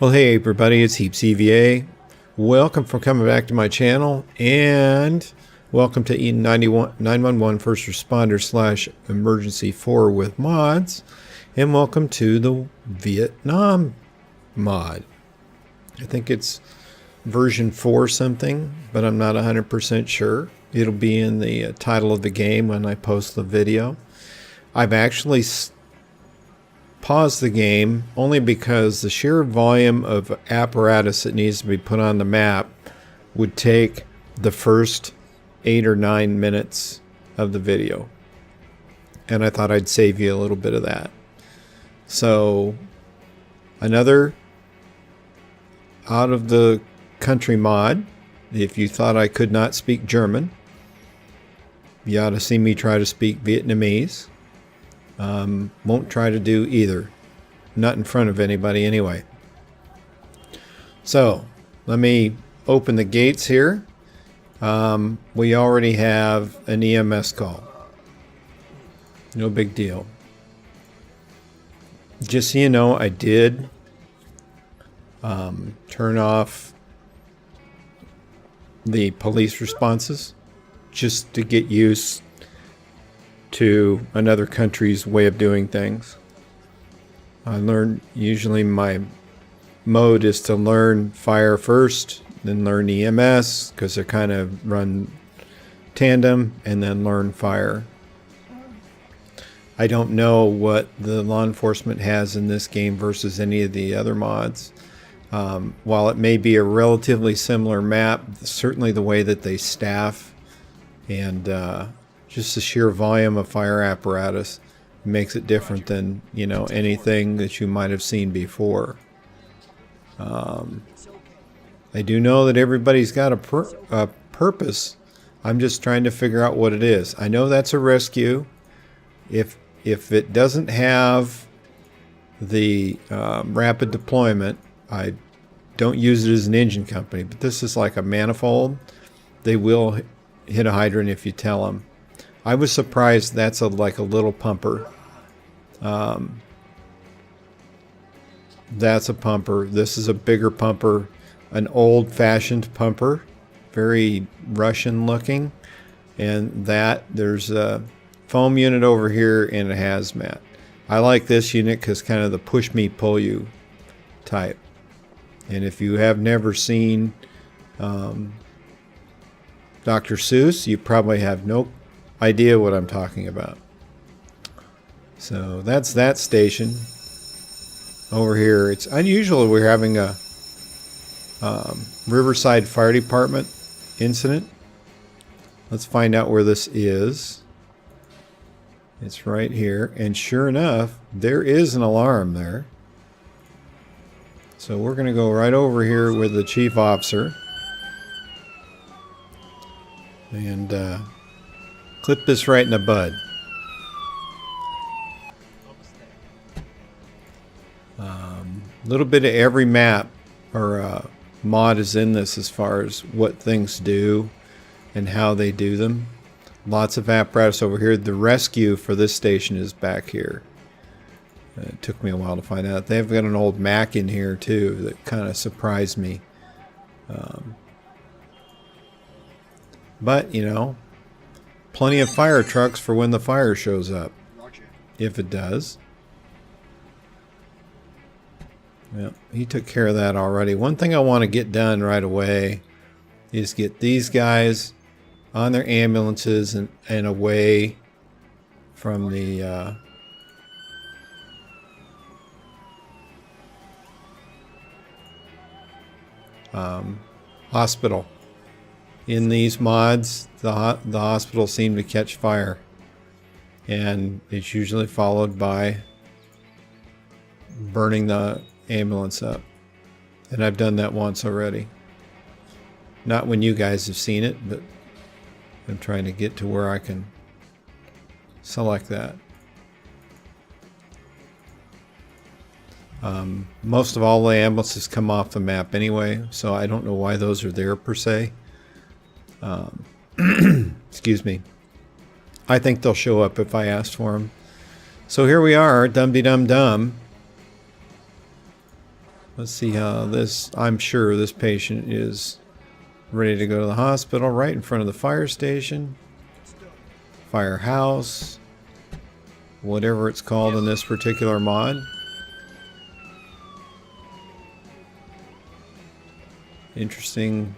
Well, hey everybody, it's HeapCVA. Welcome for coming back to my channel, and welcome to E911 First Responder / Emergency 4 with mods, and welcome to the Vietnam mod. I think it's version 4 something, but I'm not 100% sure. It'll be in the title of the game when I post the video. I've actually pause the game only because the sheer volume of apparatus that needs to be put on the map would take the first 8 or 9 minutes of the video, and I thought I'd save you a little bit of that. So another out of the country mod. If you thought I could not speak German, you ought to see me try to speak Vietnamese. Won't try to do either. Not in front of anybody anyway. So, let me open the gates here. We already have an EMS call. No big deal. Just so you know, I did turn off the police responses just to get used to another country's way of doing things. I learned, usually my mode is to learn fire first, then learn EMS, because they kind of run tandem, and then learn fire. I don't know what the law enforcement has in this game versus any of the other mods. While it may be a relatively similar map, certainly the way that they staff and just the sheer volume of fire apparatus makes it different than, you know, anything that you might have seen before. I do know that everybody's got a purpose. I'm just trying to figure out what it is. I know that's a rescue. If it doesn't have the rapid deployment, I don't use it as an engine company, but this is like a manifold. They will hit a hydrant if you tell them. I was surprised that's like a little pumper. That's a pumper. This is a bigger pumper, an old-fashioned pumper, very Russian looking. And there's a foam unit over here and a hazmat. I like this unit because kind of the push me pull you type. And if you have never seen Dr. Seuss, you probably have no idea what I'm talking about. So that's that station. Over here, it's unusual. We're having a Riverside Fire Department incident. Let's find out where this is. It's right here, and sure enough, there is an alarm there. So we're going to go right over here with the chief officer and clip this right in the bud. A little bit of every map or mod is in this as far as what things do and how they do them. Lots of apparatus over here. The rescue for this station is back here. It took me a while to find out. They've got an old Mac in here too that kind of surprised me. But, you know, plenty of fire trucks for when the fire shows up. If it does. Yeah, he took care of that already. One thing I want to get done right away is get these guys on their ambulances and away from the hospital. In these mods, the hospitals seem to catch fire, and it's usually followed by burning the ambulance up. And I've done that once already. Not when you guys have seen it, but I'm trying to get to where I can select that. Most of all the ambulances come off the map anyway, so I don't know why those are there per se. Excuse me. I think they'll show up if I asked for them. So here we are, dum-de-dum-dum. Let's see how this, I'm sure this patient is ready to go to the hospital right in front of the fire station, firehouse, whatever it's called in this particular mod. Interesting.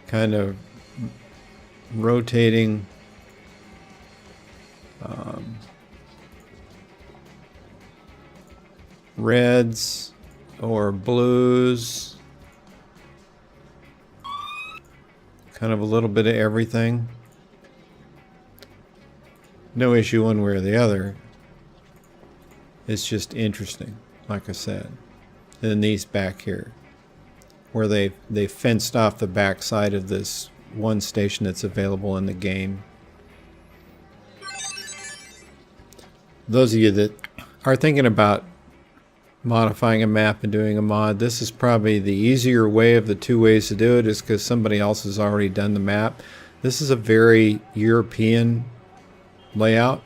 Kind of rotating reds or blues, kind of a little bit of everything. No issue one way or the other. It's just interesting, like I said. And then these back here, where they fenced off the back side of this one station that's available in the game. Those of you that are thinking about modifying a map and doing a mod, this is probably the easier way of the two ways to do it, is because somebody else has already done the map. This is a very European layout.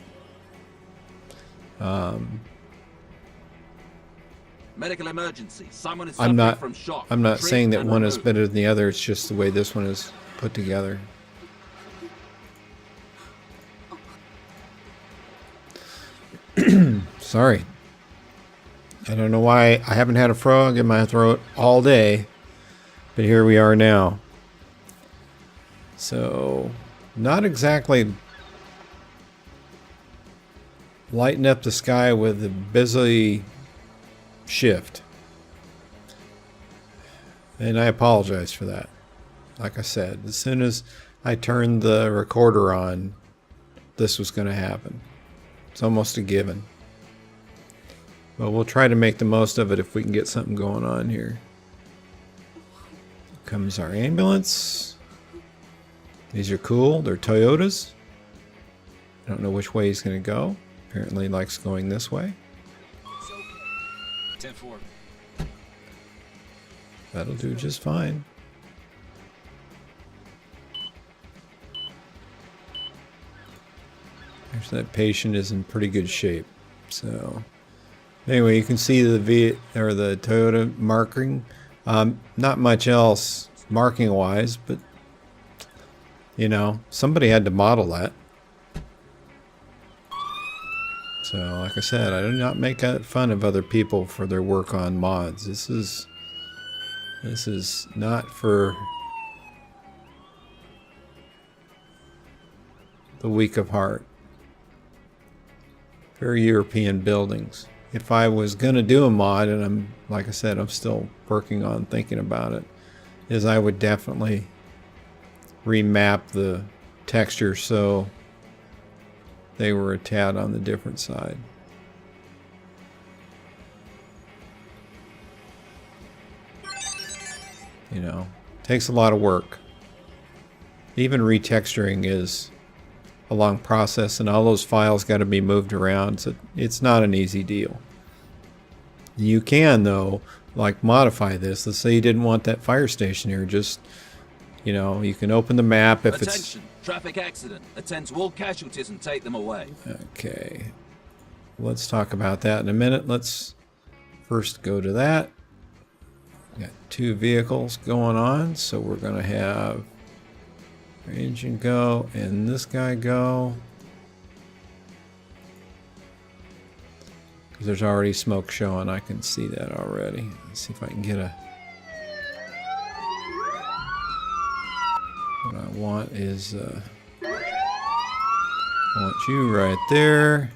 Medical emergency. Someone is I'm suffering from shock. not Treat saying that and one is remove. better than the other. It's just the way this one is put together. Sorry. I don't know why I haven't had a frog in my throat all day, but here we are now. So, not exactly lighting up the sky with a busy shift. And I apologize for that. Like I said, as soon as I turned the recorder on, this was going to happen. It's almost a given. But we'll try to make the most of it if we can get something going on here. Comes our ambulance. These are cool. They're Toyotas. I don't know which way he's going to go. Apparently he likes going this way. 10-4. That'll do just fine. Actually, that patient is in pretty good shape. So, anyway, you can see the Viet or the Toyota marking. Not much else marking-wise, but you know, somebody had to model that. So, like I said, I do not make fun of other people for their work on mods. This is not for the weak of heart. Very European buildings. If I was gonna do a mod, and like I said, I'm still working on thinking about it, is I would definitely remap the texture so they were a tad on the different side. You know, takes a lot of work. Even retexturing is a long process, and all those files got to be moved around, so it's not an easy deal. You can, though, like modify this. Let's say you didn't want that fire station here, just, you know, you can open the map if Attention, traffic accident. Attend to all casualties and take them away. Okay. Let's talk about that in a minute. Let's first go to that. Got two vehicles going on, so we're going to have our engine go and this guy go. Because there's already smoke showing, I can see that already. Let's see if I can get a... What I want is, I want you right there.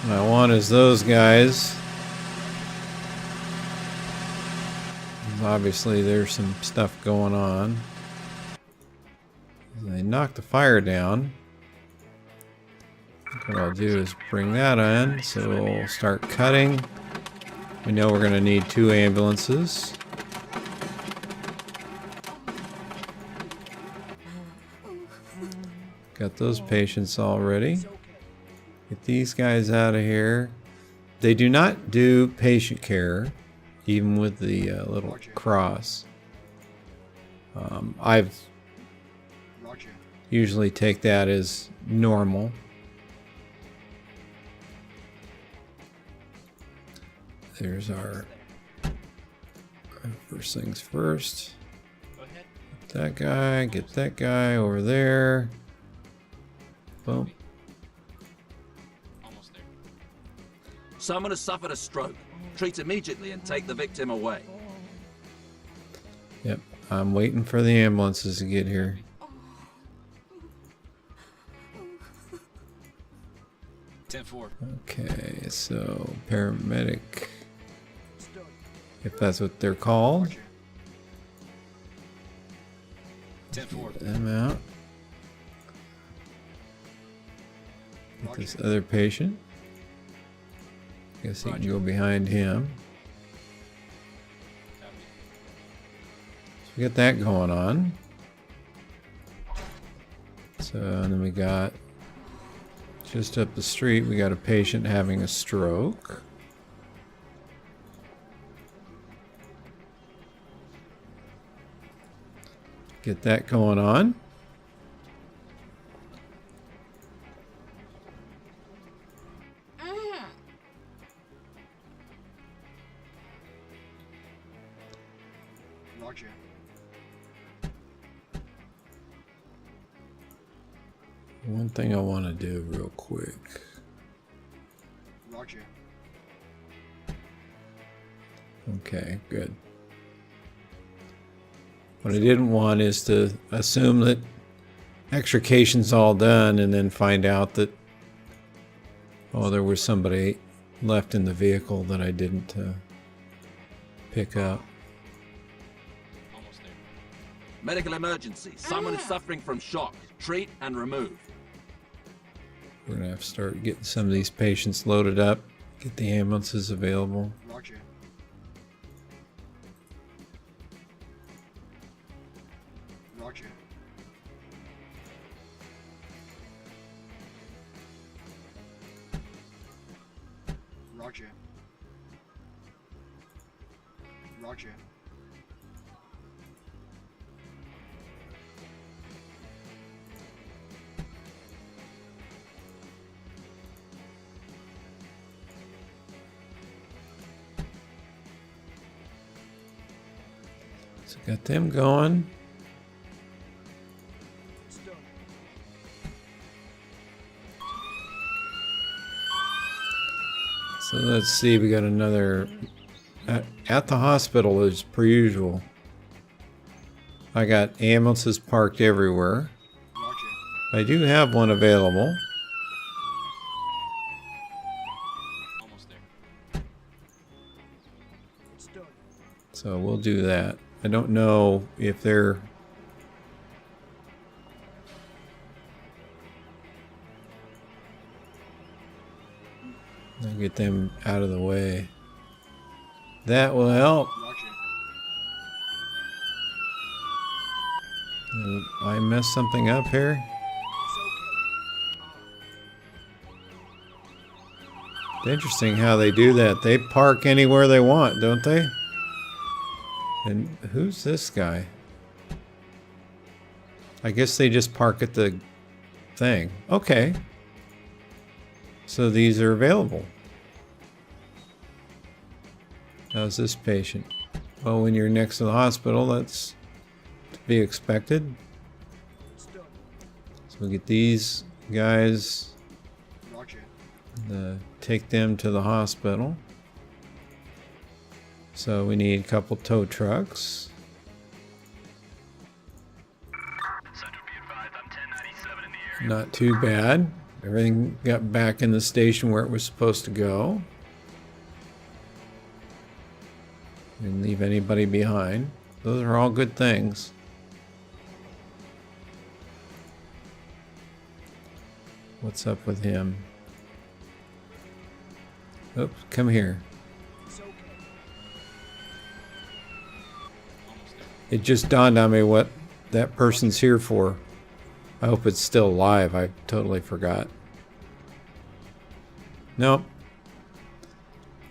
What I want is those guys. Obviously there's some stuff going on. They knock the fire down. What I'll do is bring that in, so we'll start cutting. We know we're going to need 2 ambulances. Got those patients already. Get these guys out of here. They do not do patient care, even with the little cross. I've usually take that as normal. There's our first things first. Get that guy over there. Boom. Almost there. Someone has suffered a stroke. Treat immediately and take the victim away. Yep, I'm waiting for the ambulances to get here. Ten-4. Okay, so paramedic, if that's what they're called. 10-4. Get them out. Get this other patient. Guess he can go behind him. So we got that going on. So and then we got just up the street, we got a patient having a stroke. Get that going on. Roger. One thing I want to do real quick. Roger. Okay, good. What I didn't want is to assume that extrication's all done and then find out that, oh, there was somebody left in the vehicle that I didn't pick up. Almost there. Medical emergency. Someone is suffering from shock. Treat and remove. We're gonna have to start getting some of these patients loaded up, get the ambulances available. Roger. Roger. Roger. Roger. So got them going. So let's see, we got another at the hospital as per usual. I got ambulances parked everywhere. Roger. I do have one available. Almost there. So we'll do that. I don't know if they're... I'll get them out of the way. That will help. Roger. I messed something up here. It's interesting how they do that. They park anywhere they want, don't they? And who's this guy? I guess they just park at the thing. Okay. So these are available. How's this patient? Well, when you're next to the hospital, that's to be expected. So we get these guys, Roger. take them to the hospital. So we need a couple tow trucks. Not too bad. Everything got back in the station where it was supposed to go. Didn't leave anybody behind. Those are all good things. What's up with him? Oops, come here. It just dawned on me what that person's here for. I hope it's still alive. I totally forgot. Nope.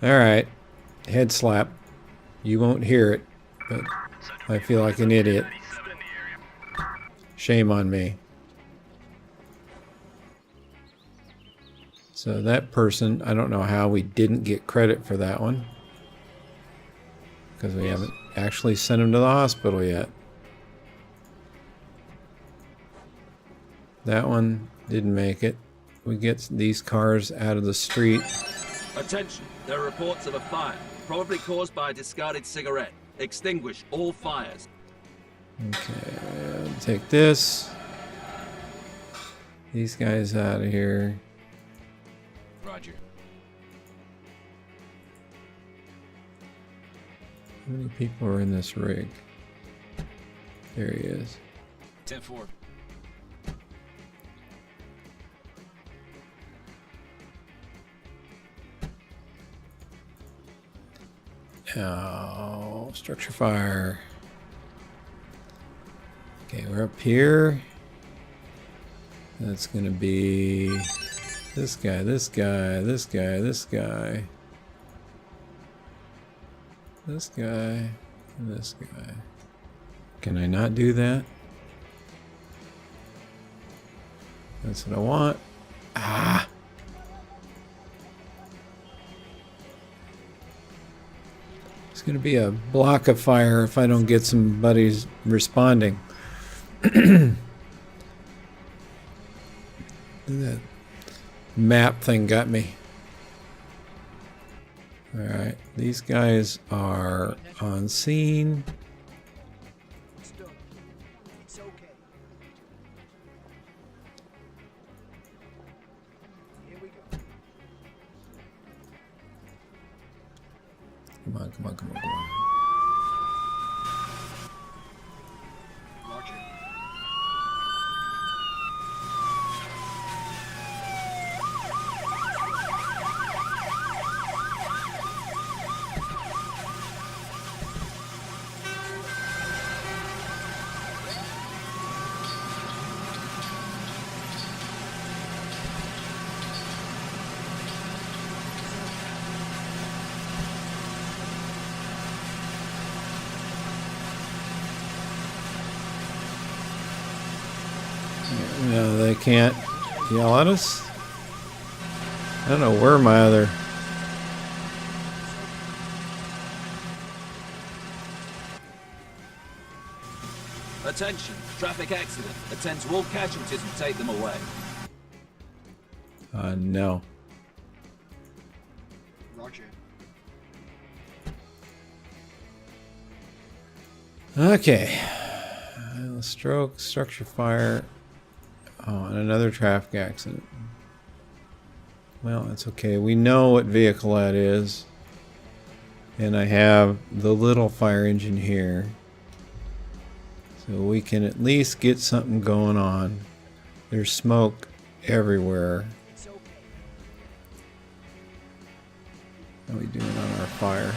Alright. Head slap. You won't hear it, but I feel like an idiot. Shame on me. So that person, I don't know how we didn't get credit for that one. Because we haven't actually sent him to the hospital yet. That one didn't make it. We get these cars out of the street. Attention, there are reports of a fire, probably caused by a discarded cigarette. Extinguish all fires. Okay, I'll take this. These guys out of here. Roger. How many people are in this rig? There he is. 10-4. Oh, structure fire. Okay, we're up here. That's gonna be this guy, this guy, this guy, this guy, this guy, and this guy. Can I not do that? That's what I want. Ah! It's gonna be a block of fire if I don't get somebody responding. That map thing got me. Alright, these guys are on scene. It's done. It's okay. Here we go. Come on, come on, come on, come on. Roger. No, they can't yell at us. I don't know where my other... Attention, traffic accident. Attend to all casualties and take them away. no. Roger. Okay. Stroke, structure fire. Oh, and another traffic accident. Well, that's okay. We know what vehicle that is. And I have the little fire engine here. So we can at least get something going on. There's smoke everywhere. It's okay. How are we doing on our fire?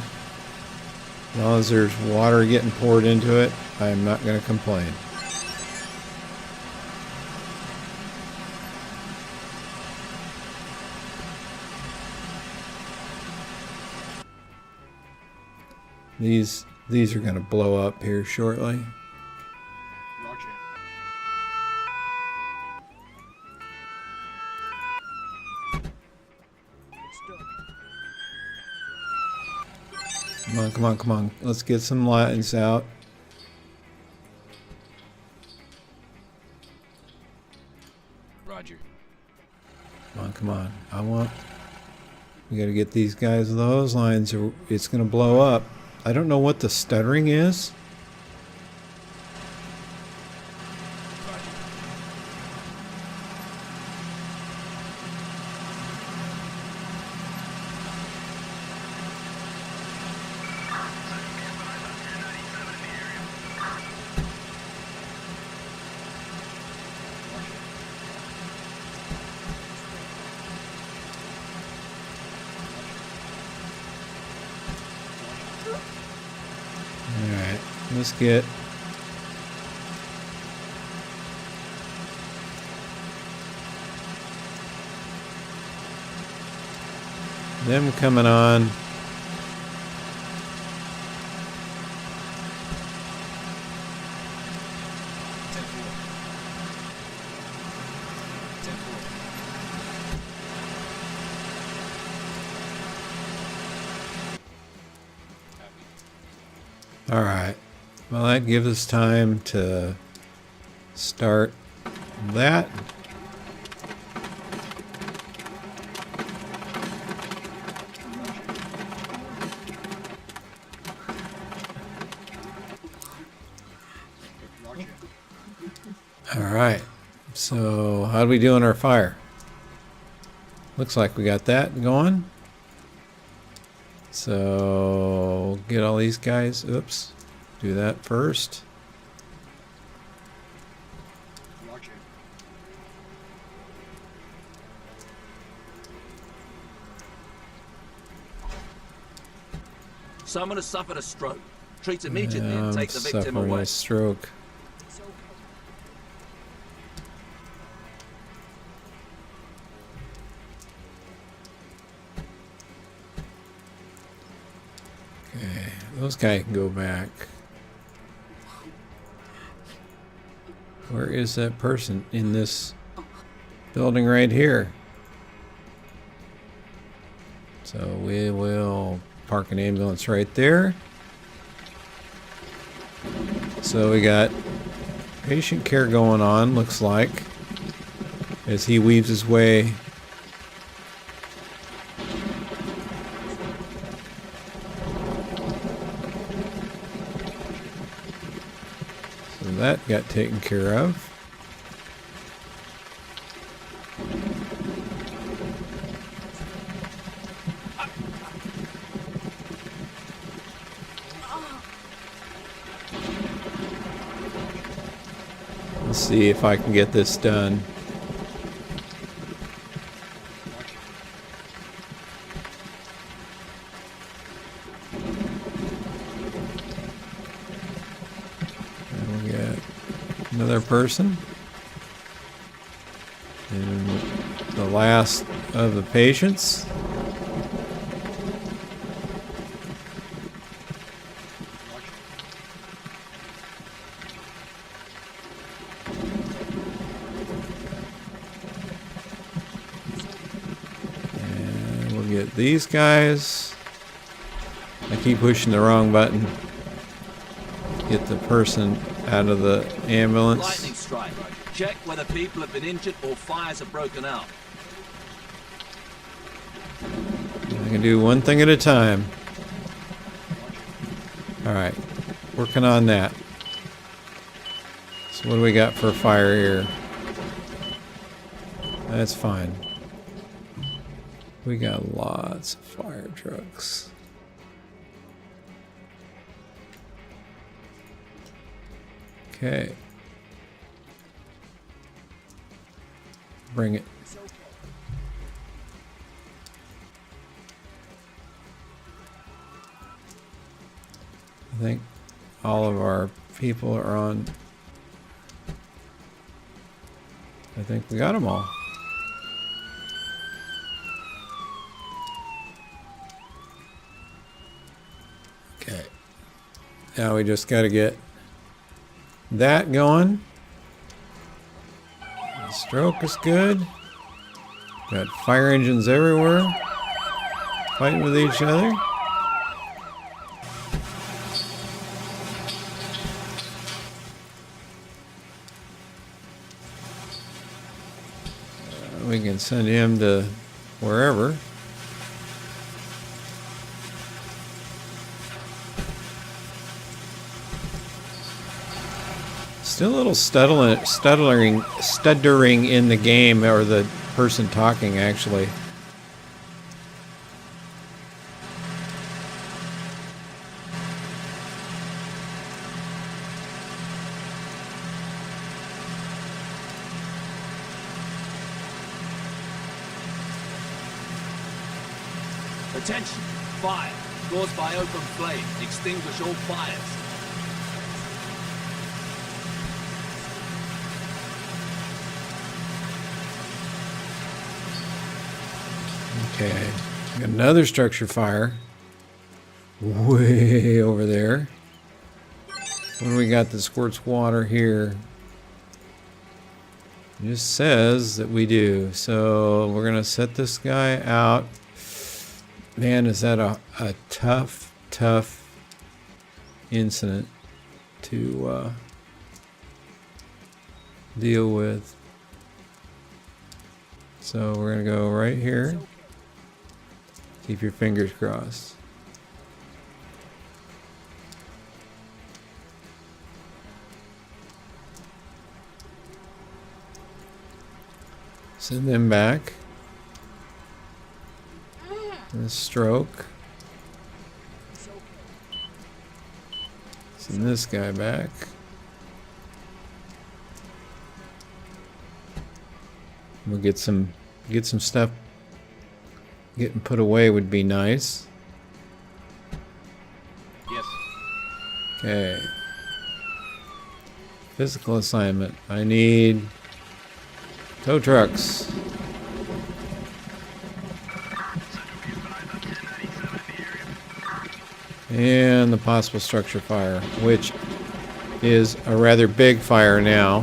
As long as there's water getting poured into it, I'm not going to complain. These are going to blow up here shortly. Roger. It's done. Come on, come on, come on. Let's get some lines out. Roger. Come on, come on. We got to get these guys those lines or it's going to blow up. I don't know what the stuttering is. Alright, let's get them coming on. All right. Well, that gives us time to start that. Roger. All right. So how do we do on our fire? Looks like we got that going. So get all these guys. Oops. Do that first. Roger. Someone has suffered a stroke. Treat immediately and take the victim Suffering away. a stroke. It's okay. Okay, those guys can go back. Where is that person? In this building right here. So we will park an ambulance right there. So we got patient care going on, looks like, as he weaves his way. So that got taken care of. Let's see if I can get this done. And we got another person. And the last of the patients. And we'll get these guys. I keep pushing the wrong button. Get the person out of the ambulance. Lightning strike. Check whether people have been injured or fires have broken out. I can do one thing at a time. Alright, working on that. So what do we got for fire here? That's fine. We got lots of fire trucks. Okay. Bring it. It's okay. I think all of our people are on. I think we got them all. Okay. Now we just got to get that going. The stroke is good. Got fire engines everywhere, fighting with each other. We can send him to wherever. Still a little stuttering in the game, or the person talking actually. Attention! Fire! Caused by open flame. Extinguish all fires. Okay, got another structure fire way over there. What do we got that squirts water here? It just says that we do. So we're gonna set this guy out. Man, is that a tough incident to deal with. So we're going to go right here. Keep your fingers crossed. Send them back. And a stroke. Send this guy back. We'll get some stuff getting put away would be nice. Yes. Okay. Physical assignment. I need tow trucks. And the possible structure fire, which is a rather big fire now.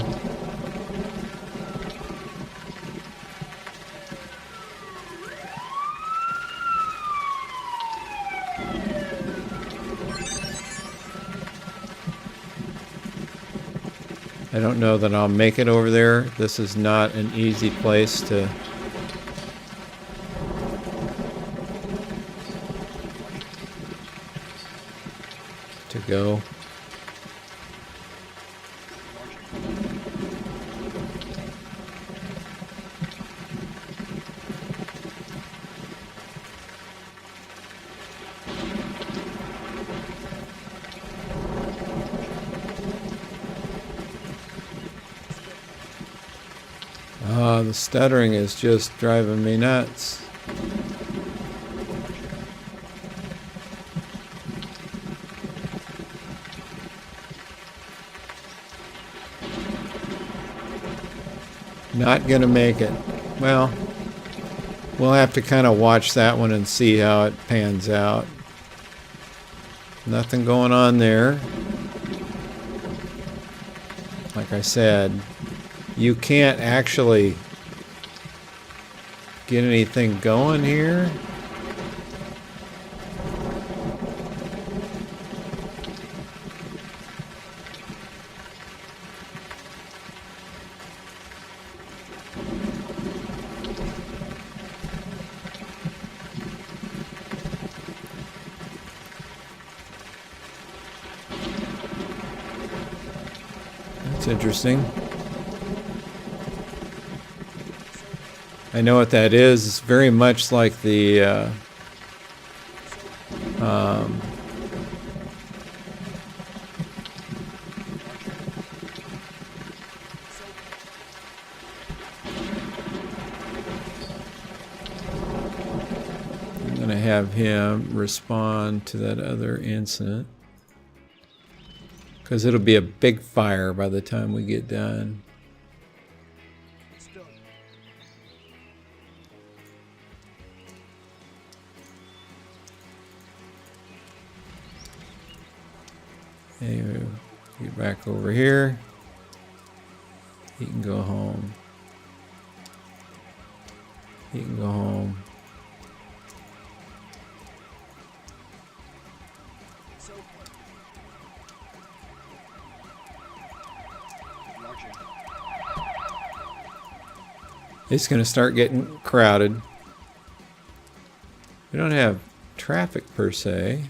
I don't know that I'll make it over there. This is not an easy place to go. The stuttering is just driving me nuts. Not gonna make it. Well, we'll have to kind of watch that one and see how it pans out. Nothing going on there. Like I said, you can't actually get anything going here. That's interesting. I know what that is. It's very much like the I'm going to have him respond to that other incident, because it'll be a big fire by the time we get done. Anyway, get back over here. He can go home. He can go home. Roger. It's going to start getting crowded. We don't have traffic per se.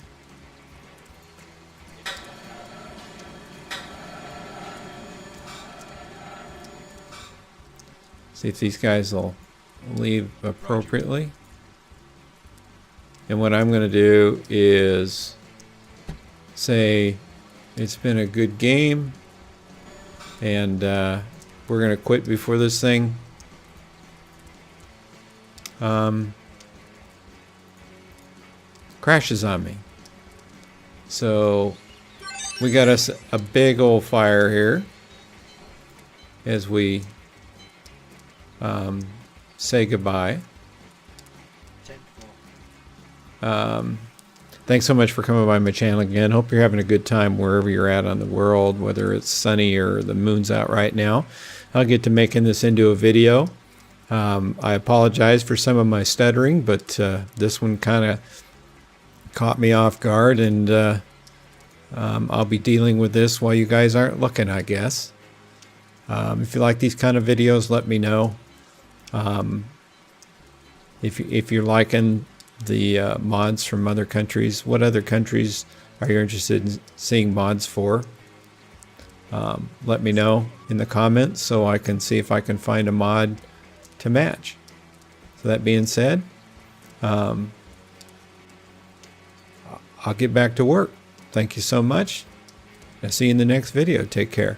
See if these guys will leave appropriately. And what I'm going to do is say it's been a good game, and we're going to quit before this thing crashes on me. So we got us a big old fire here as we say goodbye. 10-4. Thanks so much for coming by my channel again. Hope you're having a good time wherever you're at on the world, whether it's sunny or the moon's out right now. I'll get to making this into a video. I apologize for some of my stuttering, but this one kind of caught me off guard, and I'll be dealing with this while you guys aren't looking, I guess. If you like these kind of videos, let me know. If you're liking the mods from other countries, what other countries are you interested in seeing mods for? Let me know in the comments so I can see if I can find a mod to match. So that being said, I'll get back to work. Thank you so much. I'll see you in the next video. Take care.